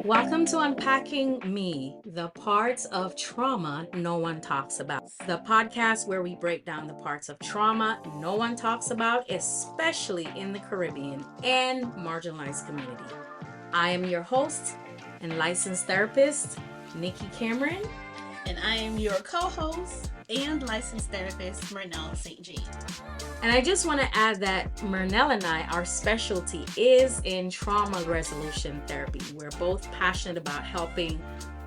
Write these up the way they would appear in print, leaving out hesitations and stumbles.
Welcome to Unpacking Me, the parts of trauma no one talks about. The podcast where we break down the parts of trauma no one talks about, especially in the Caribbean and marginalized community. I am your host and licensed therapist, Nikki Cameron. And I am your co-host and licensed therapist, Mernell St. Jean. And I just want to add that Mernell and I, our specialty is in trauma resolution therapy. We're both passionate about helping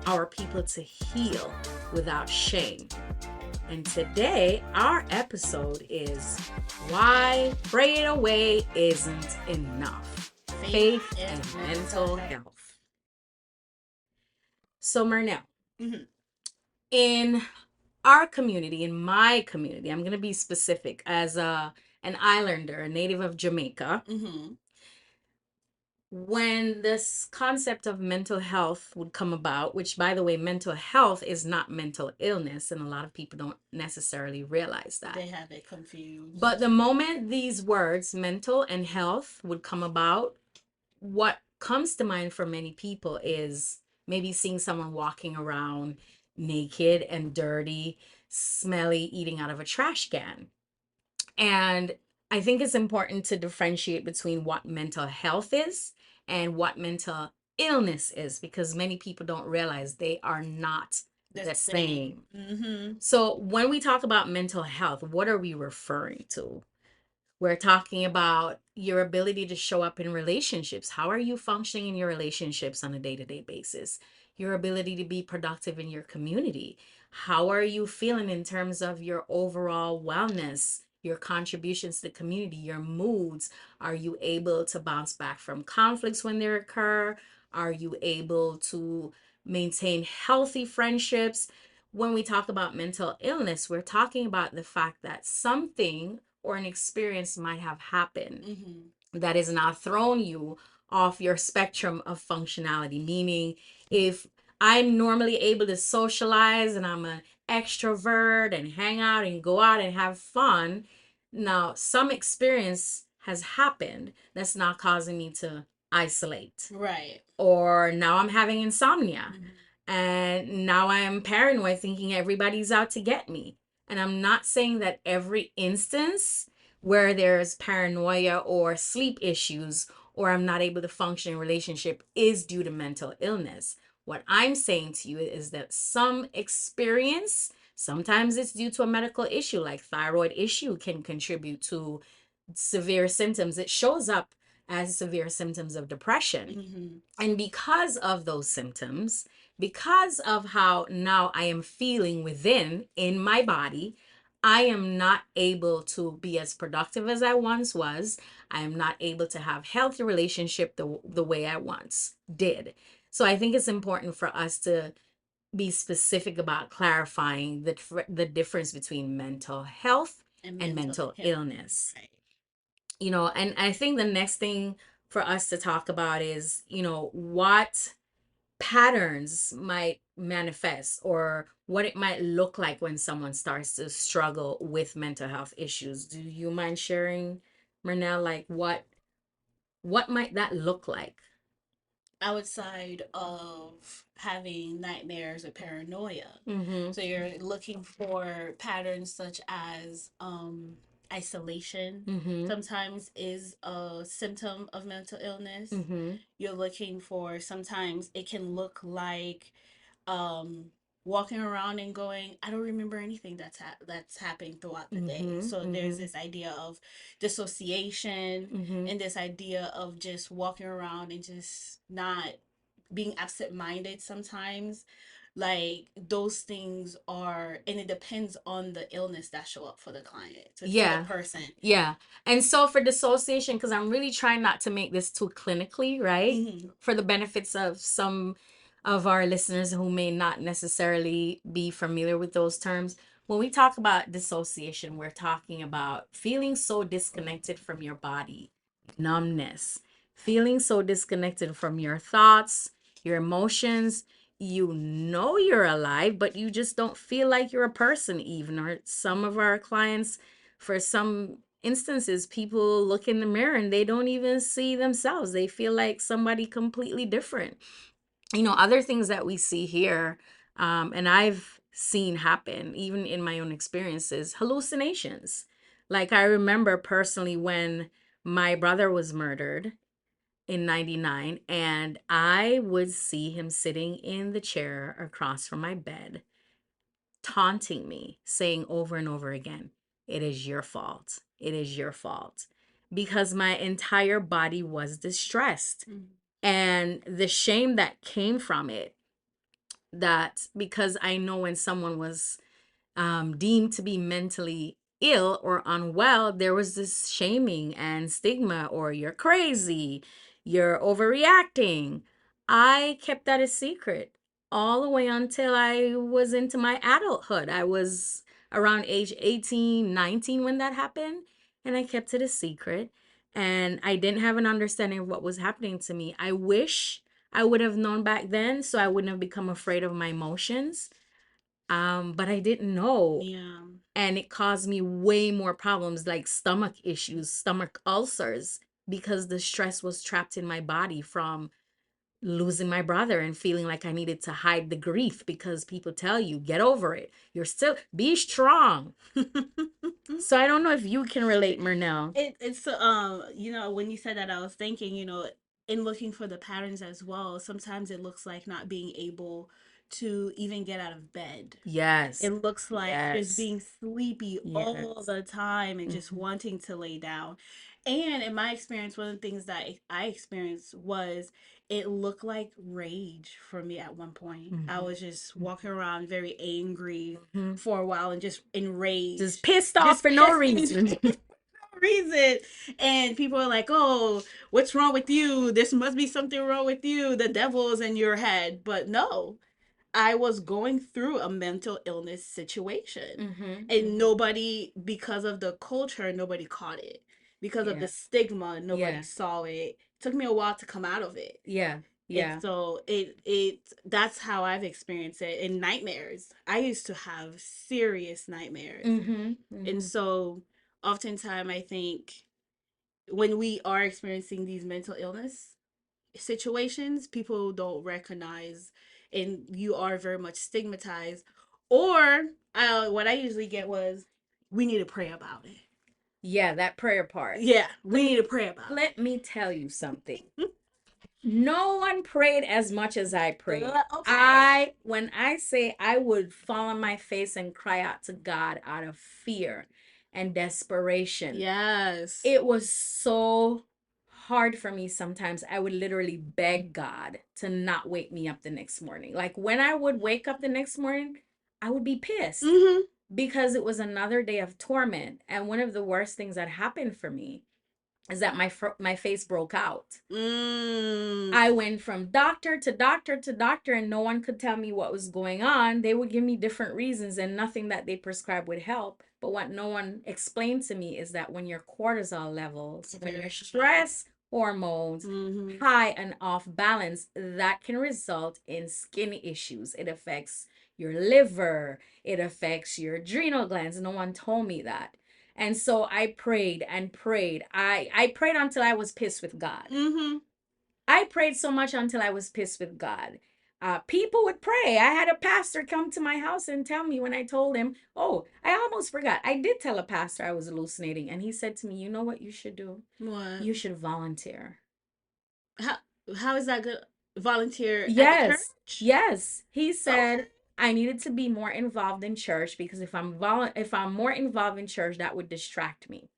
our people to heal without shame. And today, our episode is Why Pray It Away Isn't Enough. Faith and mental health. So, Mernell, in our community, in my community, I'm going to be specific, as an islander, a native of Jamaica, when this concept of mental health would come about, which, by the way, mental health is not mental illness, and a lot of people don't necessarily realize that. They have it confused. But the moment these words, mental and health, would come about, what comes to mind for many people is maybe seeing someone walking around naked and dirty, smelly, eating out of a trash can. And I think it's important to differentiate between what mental health is and what mental illness is, because many people don't realize they are not the same. So when we talk about mental health, what are we referring to? We're talking about your ability to show up in relationships. How are you functioning in your relationships on a day-to-day basis? Your ability to be productive in your community. How are you feeling in terms of your overall wellness, your contributions to the community, your moods? Are you able to bounce back from conflicts when they occur? Are you able to maintain healthy friendships? When we talk about mental illness, we're talking about the fact that something or an experience might have happened that has now thrown you off your spectrum of functionality. Meaning, if I'm normally able to socialize and I'm an extrovert and hang out and go out and have fun, now some experience has happened that's not causing me to isolate. Right. Or now I'm having insomnia. And now I am paranoid, thinking everybody's out to get me. And I'm not saying that every instance where there's paranoia or sleep issues or I'm not able to function in relationship is due to mental illness. What I'm saying to you is that some experience, sometimes it's due to a medical issue, like thyroid issue can contribute to severe symptoms. It shows up as severe symptoms of depression. And because of those symptoms, because of how now I am feeling within in my body, I am not able to be as productive as I once was. I am not able to have healthy relationship the way I once did. So I think it's important for us to be specific about clarifying the difference between mental health and mental illness. Right. And I think the next thing for us to talk about is, what patterns might manifest or what it might look like when someone starts to struggle with mental health issues. Do you mind sharing, Mernell, like what might that look like? Outside of having nightmares or paranoia. Mm-hmm. So you're looking for patterns such as isolation. Mm-hmm. Sometimes is a symptom of mental illness. Mm-hmm. You're looking for, sometimes it can look like um walking around and going, I don't remember anything that's happening throughout the day. Mm-hmm. So there's Mm-hmm. this idea of dissociation Mm-hmm. and this idea of just walking around and just not being absent-minded sometimes. Like those things are, and it depends on the illness that show up for the client, for Yeah. the person. Yeah. And so for dissociation, because I'm really trying not to make this too clinically, right? For the benefits of some of our listeners who may not necessarily be familiar with those terms. When we talk about dissociation, we're talking about feeling so disconnected from your body, numbness, feeling so disconnected from your thoughts, your emotions. You know you're alive, but you just don't feel like you're a person, even. Or some of our clients, for some instances, people look in the mirror and they don't even see themselves. They feel like somebody completely different. other things that we see here, and I've seen happen even in my own experiences, hallucinations. Like I remember personally when my brother was murdered in 99, and I would see him sitting in the chair across from my bed, taunting me, saying over and over again, "It is your fault. It is your fault." Because my entire body was distressed. Mm. And the shame that came from it, that because I know when someone was deemed to be mentally ill or unwell, there was this shaming and stigma, or you're crazy, you're overreacting. I kept that a secret all the way until I was into my adulthood. I was around age 18, 19 when that happened, and I kept it a secret. And I didn't have an understanding of what was happening to me. I wish I would have known back then so I wouldn't have become afraid of my emotions. But I didn't know, Yeah. and it caused me way more problems like stomach issues, stomach ulcers, because the stress was trapped in my body from losing my brother and feeling like I needed to hide the grief because people tell you, get over it. You're still, be strong. So I don't know if you can relate, Murnell. It's when you said that, I was thinking, in looking for the patterns as well, sometimes it looks like not being able to even get out of bed. Yes. It looks like just Yes. being sleepy all Yes. the time and just Mm-hmm. wanting to lay down. And in my experience, one of the things that I experienced was it looked like rage for me at one point. I Mm-hmm. was just walking around very angry Mm-hmm. for a while and just Just enraged, pissed off just for no pissed reason. for no reason. And people are like, "Oh, what's wrong with you? This must be something wrong with you. The devil's in your head." But no, I was going through a mental illness situation. Mm-hmm. And Mm-hmm. nobody, because of the culture, nobody caught it. Because of Yeah. the stigma, nobody Yeah. saw it. It took me a while to come out of it. Yeah. And Yeah. so that's how I've experienced it. In nightmares, I used to have serious nightmares. Mm-hmm. And Mm-hmm. so oftentimes I think when we are experiencing these mental illness situations, people don't recognize, and you are very much stigmatized. Or what I usually get was, we need to pray about it. Yeah, that prayer part. Yeah, we Let, need to pray about let me tell you something. No one prayed as much as I prayed. it. Okay. When I say I would fall on my face and cry out to God out of fear and desperation, Yes. it was so hard for me sometimes. I would literally beg God to not wake me up the next morning. Like when I would wake up the next morning, I would be pissed Mm-hmm. because it was another day of torment. And one of the worst things that happened for me is that my face broke out. Mm. I went from doctor to doctor to doctor, and no one could tell me what was going on. They would give me different reasons, and nothing that they prescribed would help. But what no one explained to me is that when your cortisol levels, when your Very high. stress hormones Mm-hmm. high and off balance, that can result in skin issues. It affects your liver, it affects your adrenal glands. No one told me that. And so I prayed and prayed. I prayed until I was pissed with God. Mm-hmm. I prayed so much until I was pissed with God. People would pray. I had a pastor come to my house and tell me when I told him, oh, I almost forgot. I did tell a pastor I was hallucinating. And he said to me, you know what you should do? What? You should volunteer. How how is that good? Volunteer at the Yes, church? yes. He Okay. said I needed to be more involved in church because if I'm more involved in church, that would distract me.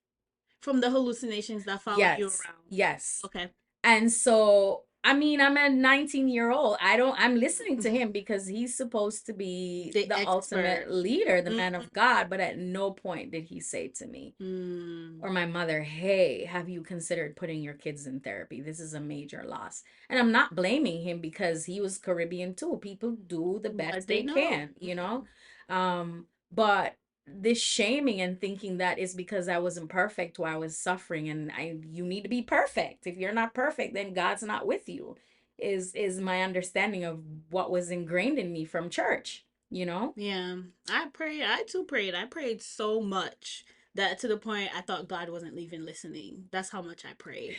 From the hallucinations that follow you Yes, around. yes. Okay. And so, I mean, I'm a 19-year-old. I'm listening to him because he's supposed to be The the expert. ultimate leader, the man Mm-hmm. of God. But at no point did he say to me Mm. or my mother, hey, have you considered putting your kids in therapy? This is a major loss. And I'm not blaming him because he was Caribbean too. People do the What best they they know. can, But this shaming and thinking that is because I wasn't perfect while I was suffering, and you need to be perfect. If you're not perfect, then God's not with you. Is my understanding of what was ingrained in me from church, you know? Yeah. I prayed. I too prayed. I prayed so much that to the point I thought God wasn't even listening. That's how much I prayed.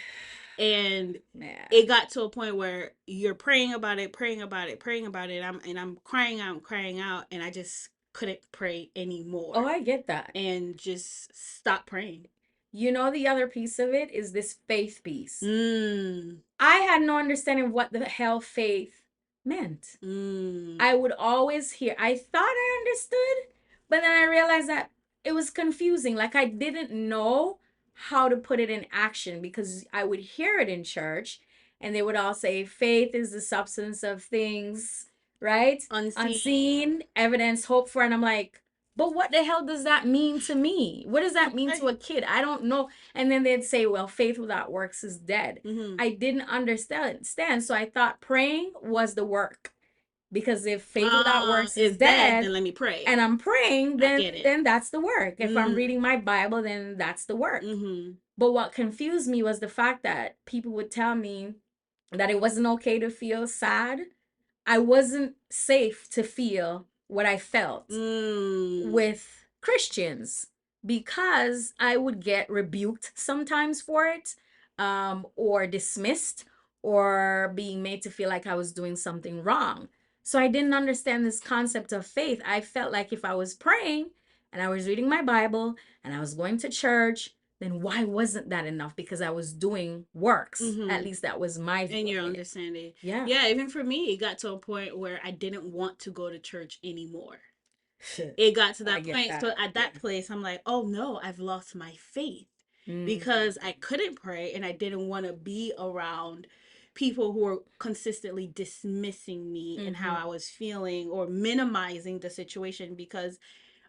And it Man. got to a point where you're praying about it, praying about it, praying about it. I'm crying out, and I just couldn't pray Oh, anymore, I get that. and just stop praying. You know, the other piece of it is this faith piece. Mm. I had no understanding of what the hell faith meant. Mm. I would always hear, I thought I understood, but then I realized that it was confusing. Like I didn't know how to put it in action because I would hear it in church and they would all say, faith is the substance of things, right? Unseen. Unseen, evidence, hope for. And I'm like, but what the hell does that mean to me? What does that mean to Right. a kid? I don't know. And then they'd say, well, faith without works is dead. Mm-hmm. I didn't understand. So I thought praying was the work because if faith without works is Is dead, dead then let me pray. and I'm praying, I then get it. then that's the work. If I'm Mm. reading my Bible, then that's the work. Mm-hmm. But what confused me was the fact that people would tell me that it wasn't okay to feel sad. I wasn't safe to feel what I felt Mm. with Christians because I would get rebuked sometimes for it, or dismissed, or being made to feel like I was doing something wrong. So I didn't understand this concept of faith. I felt like if I was praying and I was reading my Bible and I was going to church, then why wasn't that enough? Because I was doing works. At Mm-hmm. least that was my In view of your it. understanding. Yeah. Yeah, even for me, it got to a point where I didn't want to go to church anymore. It got to I that get point. that. So at Yeah. that place, I'm like, oh no, I've lost my faith Mm, because I couldn't pray and I didn't want to be around people who were consistently dismissing me and how mm-hmm. I was feeling or minimizing the situation because,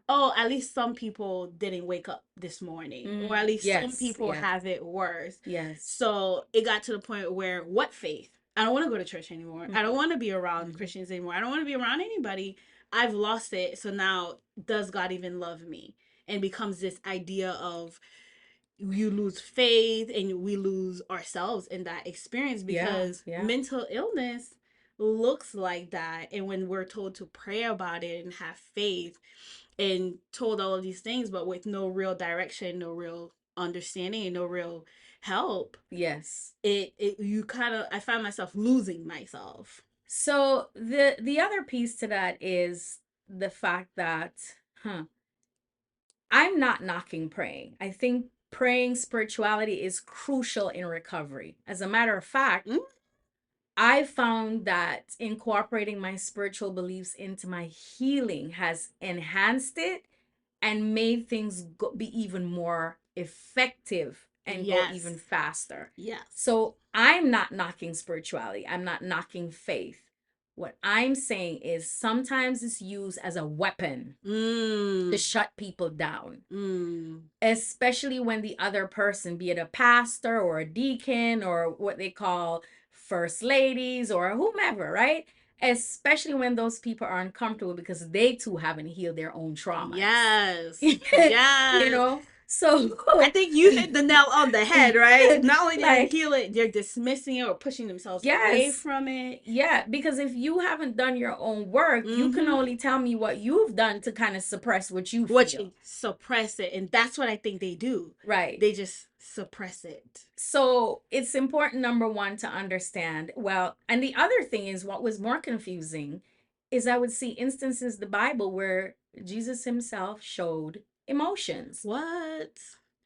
oh, at least some people didn't wake up this morning, or at least some Yes, people yes, have it worse. yes. So it got to the point where, what faith? I don't want to go to church anymore. I don't Mm-hmm. want to be around Mm-hmm. Christians anymore. I don't want to be around anybody. I've lost it. So now, does God even love me? And becomes this idea of you lose faith and we lose ourselves in that experience Yeah, because yeah, mental illness looks like that. And when we're told to pray about it and have faith and told all of these things, but with no real direction, no real understanding, and no real help, yes. it you kind of, I find myself losing myself. So the other piece to that is the fact that, huh, I'm not knocking praying. I think praying spirituality is crucial in recovery. As a matter of fact, Mm. I found that incorporating my spiritual beliefs into my healing has enhanced it and made things be even more effective and go even Yes. faster. Yes. So I'm not knocking spirituality, I'm not knocking faith. What I'm saying is sometimes it's used as a weapon to Mm. shut people down, Mm. especially when the other person, be it a pastor or a deacon or what they call first ladies or whomever, right? Especially when those people are uncomfortable because they too haven't healed their own traumas. Yes. You Yes. know? So, I think you hit the nail on the head, right? Not only did they like, heal it, they're dismissing it or pushing themselves away yes, from it. yeah, because if you haven't done your own work, you can Mm-hmm. only tell me what you've done to kind of suppress what you Which feel. suppress it, and that's what I think they do. Right. They just suppress it. So it's important, number one, to understand. Well, and the other thing is what was more confusing is I would see instances in the Bible where Jesus himself showed emotions. What?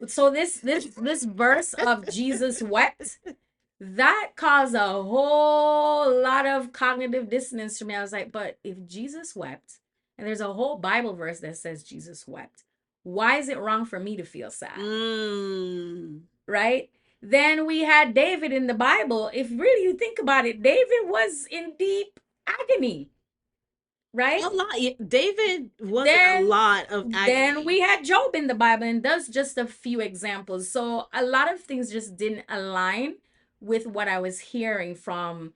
So this verse of Jesus wept, that caused a whole lot of cognitive dissonance for me. I was like, but if Jesus wept, and there's a whole Bible verse that says Jesus wept, why is it wrong for me to feel sad? Mm. Right? Then we had David in the Bible. If really you think about it, David was in deep agony, A right? lot. David was in a Then lot of then agony. we had Job in the Bible, and that's just a few examples. So a lot of things just didn't align with what I was hearing from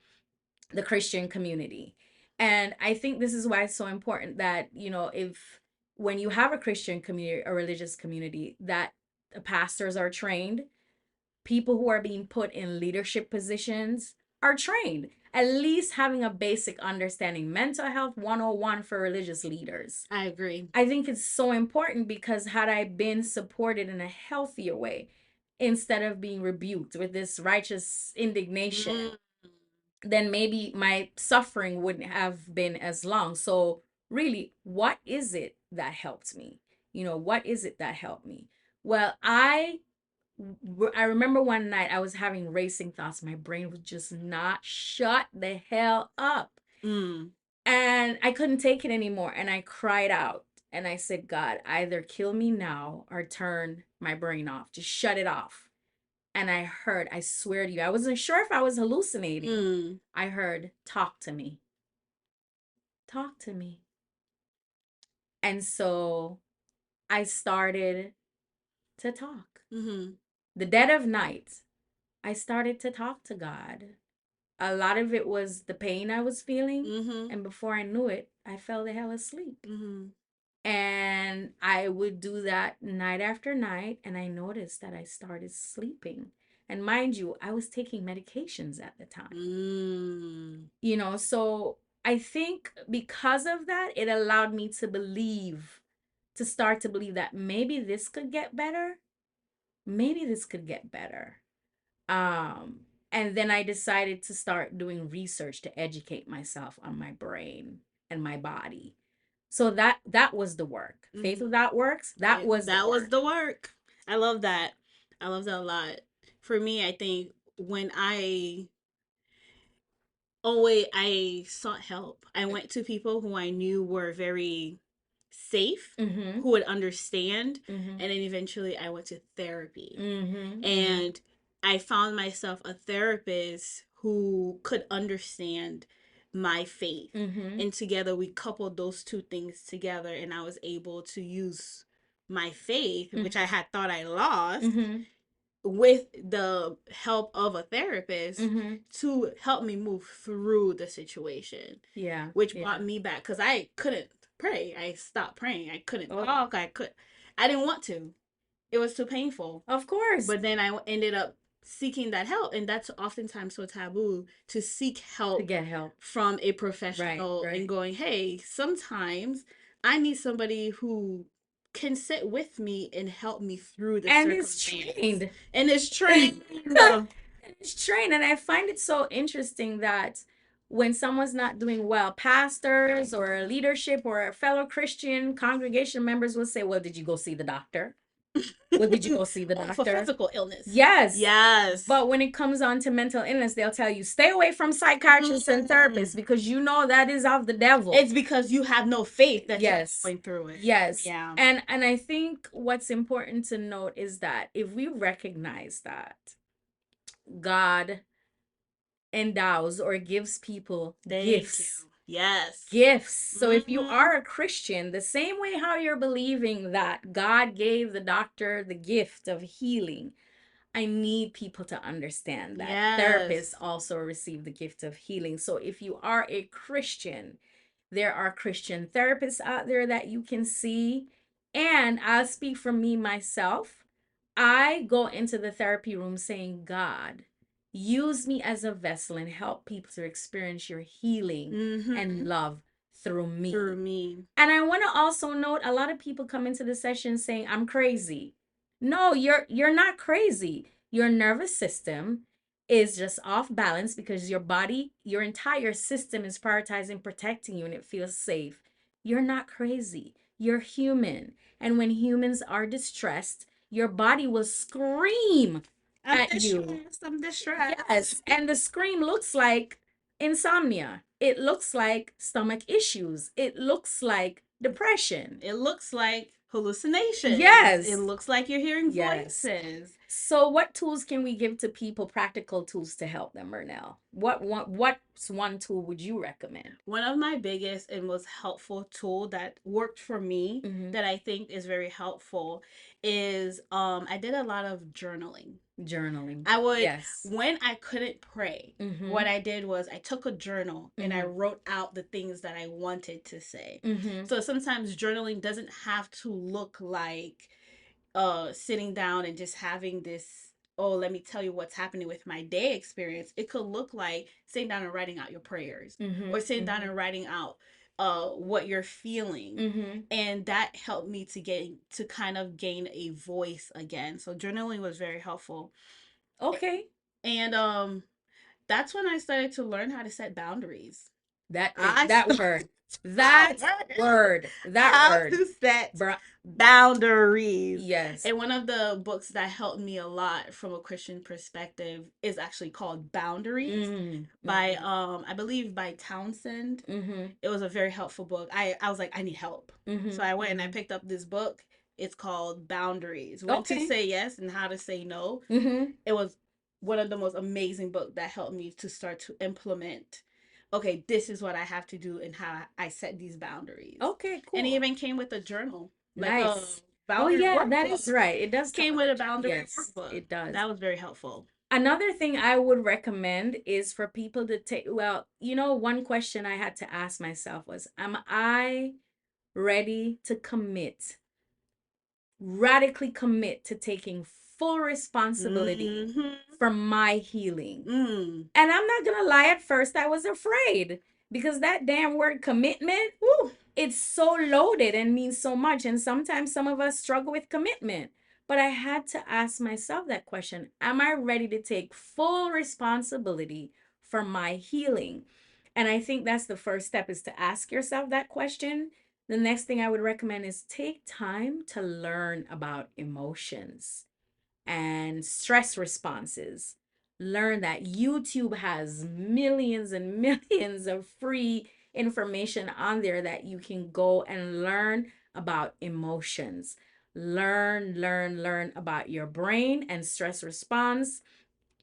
the Christian community. And I think this is why it's so important that, if when you have a Christian community, a religious community, that the pastors are trained, people who are being put in leadership positions are trained, at least having a basic understanding. Mental health 101 for religious leaders. I agree. I think it's so important because had I been supported in a healthier way, instead of being rebuked with this righteous indignation, Mm. then maybe my suffering wouldn't have been as long. So, really, what is it that helped me? What is it that helped me? Well, I remember one night I was having racing thoughts. My brain was just not shut the hell up. Mm. And I couldn't take it anymore. And I cried out and I said, God, either kill me now or turn my brain off. Just shut it off. And I swear to you, I wasn't sure if I was hallucinating. Mm. I heard, talk to me, talk to me. And so I started to talk. Mm-hmm. The dead of night, I started to talk to God. A lot of it was the pain I was feeling. Mm-hmm. And before I knew it, I fell the hell asleep. Mm-hmm. And I would do that night after night. And I noticed that I started sleeping. And mind you, I was taking medications at the time. Mm. So I think because of that, it allowed me to start to believe that maybe this could get better. Maybe this could get better. Um, and then I decided to start doing research to educate myself on my brain and my body. So that was the work. Faith Mm-hmm. without works, that was the That was work. the work. I love that. I love that a lot. For me, I think when I sought help. I went to people who I knew were very safe, Mm-hmm. who would understand, Mm-hmm. and then eventually I went to therapy. Mm-hmm. Mm-hmm. And I found myself a therapist who could understand my faith. Mm-hmm. And together we coupled those two things together, and I was able to use my faith, which I had thought I lost, Mm-hmm. with the help of a therapist Mm-hmm. to help me move through the situation, Yeah. which Yeah. brought me back because I couldn't pray. I stopped praying. I couldn't Oh, talk. I didn't want to. It was too painful. of course. But then I ended up seeking that help, and that's oftentimes so taboo to seek To help get help. from a Right. professional and Right. going, hey, sometimes I need somebody who can sit with me and help me through the And is circumstance. trained. And is And trained. it's trained. And I find it so interesting that when someone's not doing well, pastors or leadership or a fellow Christian congregation members will say, well, did you go see the doctor? Well, did you go see the For doctor? physical illness. Yes. Yes. But when it comes on to mental illness, they'll tell you stay away from psychiatrists and therapists because that is of the devil. It's because you have no faith that you're Yes. going through it. Yes. Yeah. And I think what's important to note is that if we recognize that God endows or gives people Thank you. gifts, Yes. gifts. So if you Mm-hmm. are a Christian, the same way how you're believing that God gave the doctor the gift of healing, I need people to understand that therapists Yes. also receive the gift of healing. So if you are a Christian, there are Christian therapists out there that you can see. And I'll speak for me myself. I go into the therapy room saying, God, use me as a vessel and help people to experience your healing Mm-hmm. and love through Through me. me. And I want to also note a lot of people come into the session saying, I'm crazy. No, you're not crazy. Your nervous system is just off balance because your body, your entire system is prioritizing protecting you and it feels safe. You're not crazy. You're human. And when humans are distressed, your body will scream I'm at you. distressed. I'm distressed. Yes, and the scream looks like insomnia. It looks like stomach issues. It looks like depression. It looks like hallucinations. It Yes. looks like you're hearing Yes. voices. So what tools can we give to people, practical tools to help them, Ernell? What's one tool would you recommend? One of my biggest and most helpful tool that worked for me Mm-hmm. that I think is very helpful is I did a lot of journaling. Journaling. I would, Yes. when I couldn't pray, Mm-hmm. what I did was I took a journal and I Mm-hmm. wrote out the things that I wanted to say. Mm-hmm. So sometimes journaling doesn't have to look like sitting down and just having this, oh, let me tell you what's happening with my day experience. It could look like sitting down and writing out your prayers, Mm-hmm. or sitting down Mm-hmm. and writing out what you're feeling. Mm-hmm. And that helped me to kind of gain a voice again. So journaling was very helpful. Okay. And that's when I started to learn how to set boundaries. That I that started word. to That learn word. That how word. to set Bra- boundaries. yes. And one of the books that helped me a lot from a Christian perspective is actually called Boundaries Mm-hmm. by I believe by Townsend. Mm-hmm. It was a very helpful book. I was like, I need help. Mm-hmm. So I went and I picked up this book. It's called Boundaries. When to Okay. say yes and how to say no. Mm-hmm. It was one of the most amazing books that helped me to start to implement, okay, this is what I have to do and how I set these boundaries. Okay, And it cool. even came with a journal, like a Nice. Oh boundary yeah, that workbook. is right. It does come Came with with a a boundary yes, workbook. it does. That was very helpful. Another thing I would recommend is for people to take, well, one question I had to ask myself was, am I ready to commit, radically commit to taking full responsibility Mm-hmm. for my healing? Mm. And I'm not gonna lie, at first I was afraid because that damn word commitment, Woo. it's so loaded and means so much. And sometimes some of us struggle with commitment. But I had to ask myself that question. Am I ready to take full responsibility for my healing? And I think that's the first step, is to ask yourself that question. The next thing I would recommend is take time to learn about emotions and stress responses. Learn that YouTube has millions and millions of free information on there that you can go and learn about emotions. Learn about your brain and stress response.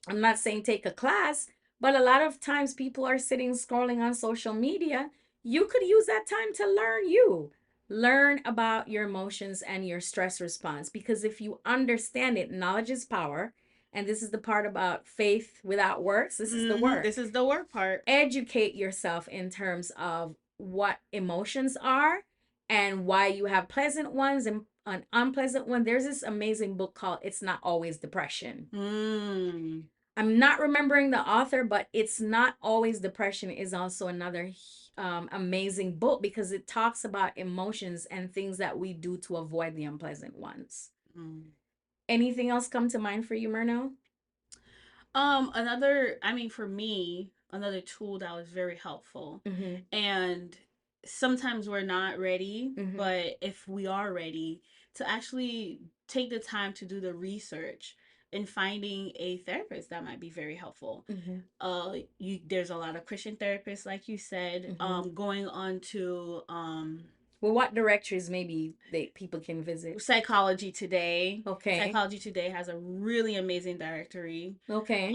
I'm not saying take a class, but a lot of times people are sitting scrolling on social media. You could use that time to learn you. Learn about your emotions and your stress response, because if you understand it, knowledge is power. And this is the part about faith without works. This is the Mm-hmm. work. This is the work part. Educate yourself in terms of what emotions are and why you have pleasant ones and an unpleasant one. There's this amazing book called It's Not Always Depression. Mm. I'm not remembering the author, but It's Not Always Depression is also another amazing book, because it talks about emotions and things that we do to avoid the unpleasant ones. Mm. Anything else come to mind for you, Myrno? Another, I mean, for me, another tool that was very helpful. Mm-hmm. And sometimes we're not ready, Mm-hmm. but if we are ready, to actually take the time to do the research and finding a therapist, that might be very helpful. Mm-hmm. There's a lot of Christian therapists, like you said, Mm-hmm. going on to Well, what directories maybe they people can visit? Psychology Today. Okay. Psychology Today has a really amazing directory. Okay.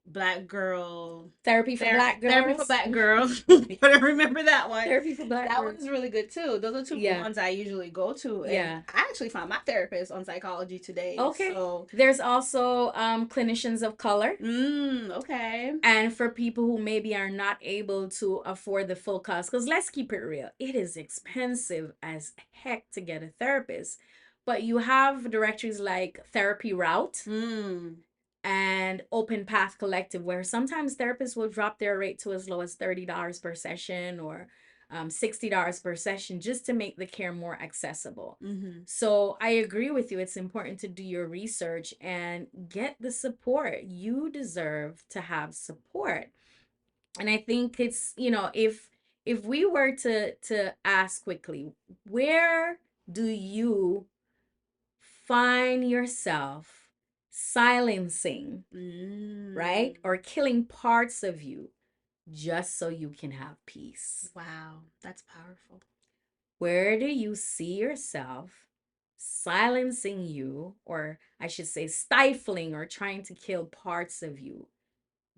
Black girl Therapy for Black therapy for girls. black girls. You gotta remember that one. Therapy for Black That girls. one's really good too. Those are two Yeah. ones I usually go to, and Yeah. I actually found my therapist on Psychology Today. Okay. So, There's also clinicians of color. okay. And for people who maybe are not able to afford the full cost, because let's keep it real, it is expensive as heck to get a therapist. But you have directories like Therapy Route Mm. and Open Path Collective, where sometimes therapists will drop their rate to as low as $30 per session, or $60 per session, just to make the care more accessible. Mm-hmm. So I agree with you. It's important to do your research and get the support. You deserve to have support. And I think it's, if we were to ask quickly, where do you find yourself silencing, Mm. right? Or killing parts of you just so you can have peace? Wow, that's powerful. Where do you see yourself silencing you, or I should say, stifling or trying to kill parts of you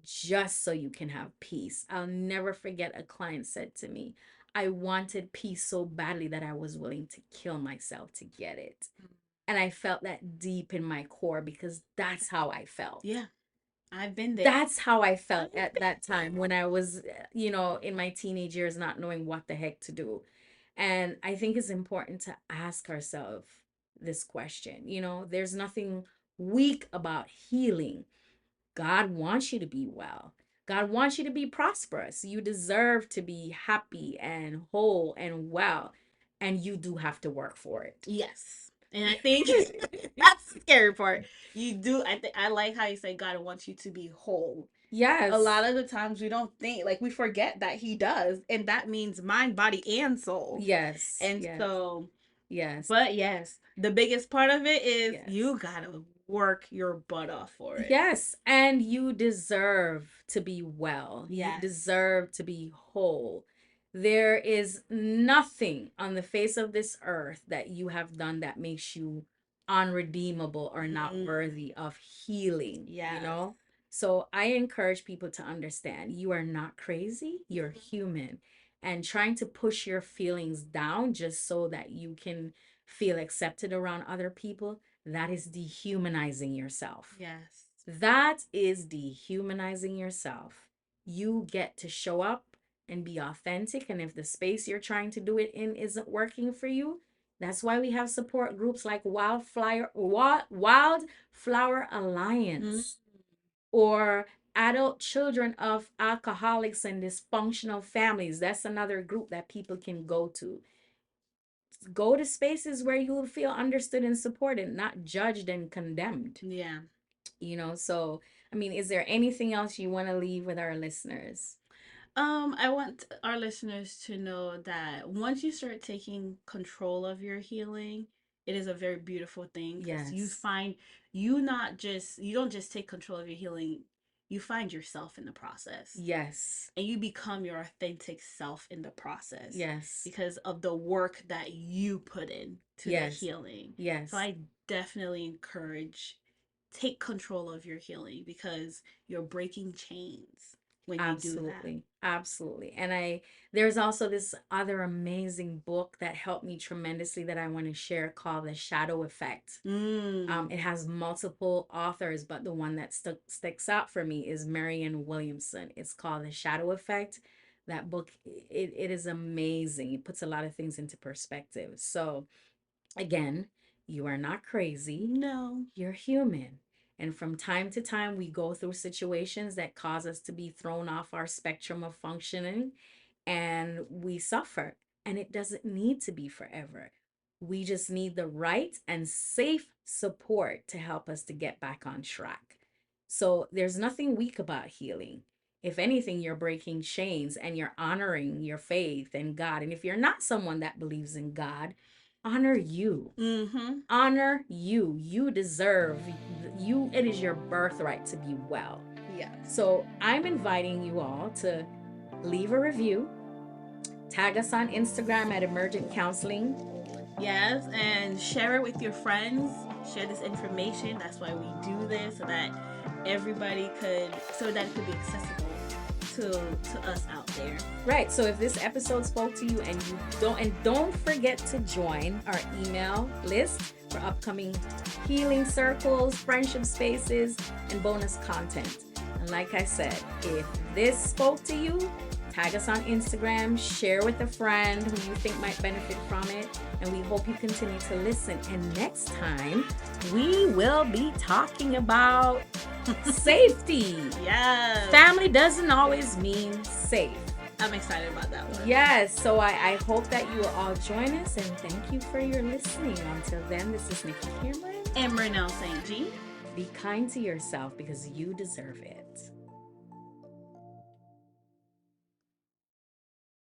just so you can have peace? I'll never forget a client said to me, I wanted peace so badly that I was willing to kill myself to get it. And I felt that deep in my core, because that's how I felt. Yeah, I've been there. That's how I felt at that time when I was, in my teenage years, not knowing what the heck to do. And I think it's important to ask ourselves this question. There's nothing weak about healing. God wants you to be well. God wants you to be prosperous. You deserve to be happy and whole and well. And you do have to work for it. Yes. And I think that's the scary part. You do. I like how you say God wants you to be whole. A lot Yes. of the times we don't think, like, we forget that He does, and that means mind, body, and soul. Yes. And Yes. so, Yes. but yes, the biggest part of it is Yes. you gotta work your butt off for it. Yes, and you deserve to be well. You Yes. deserve to be whole. There is nothing on the face of this earth that you have done that makes you unredeemable or not Mm, worthy of healing, you yes. know? So I encourage people to understand you are not crazy, you're human. And trying to push your feelings down just so that you can feel accepted around other people, that is dehumanizing yourself. Yes. That is dehumanizing yourself. You get to show up and be authentic. And if the space you're trying to do it in isn't working for you, that's why we have support groups like Wildflower Mm, Alliance or Adult Children of Alcoholics and Dysfunctional Families. That's another group that people can go to. Go to spaces where you will feel understood and supported, not judged and condemned. yeah. So I mean, is there anything else you want to leave with our listeners? I want our listeners to know that once you start taking control of your healing, it is a very beautiful thing because you Yes. find you don't just take control of your healing, you find yourself in the process. Yes. And you become your authentic self in the process Yes. because of the work that you put in to the Yes. healing. So Yes. I definitely encourage take control of your healing because you're breaking chains when you do that. Absolutely. Absolutely. And there's also this other amazing book that helped me tremendously that I want to share called The Shadow Effect. Mm. It has multiple authors, but the one that sticks out for me is Marianne Williamson. It's called The Shadow Effect. That book, it is amazing. It puts a lot of things into perspective. So, again, you are not crazy, No. you're human. And from time to time, we go through situations that cause us to be thrown off our spectrum of functioning and we suffer. And it doesn't need to be forever. We just need the right and safe support to help us to get back on track. So there's nothing weak about healing. If anything, you're breaking chains and you're honoring your faith in God. And if you're not someone that believes in God, honor you. Mm-hmm. Honor you. You deserve you. It is your birthright to be well. Yes. So I'm inviting you all to leave a review, tag us on Instagram at Emergent Counseling. Yes, and share it with your friends. Share this information. That's why we do this so that so that it could be accessible to us out there. Right. So if this episode spoke to you and don't forget to join our email list for upcoming healing circles, friendship spaces, and bonus content. And like I said, if this spoke to you, tag us on Instagram, share with a friend who you think might benefit from it, and we hope you continue to listen. And next time, we will be talking about safety. Yes. Family doesn't always mean safe. I'm excited about that one. Yes, so I hope that you will all join us, and thank you for your listening. Until then, this is Nikki Cameron. And Murnell St. G. Be kind to yourself because you deserve it.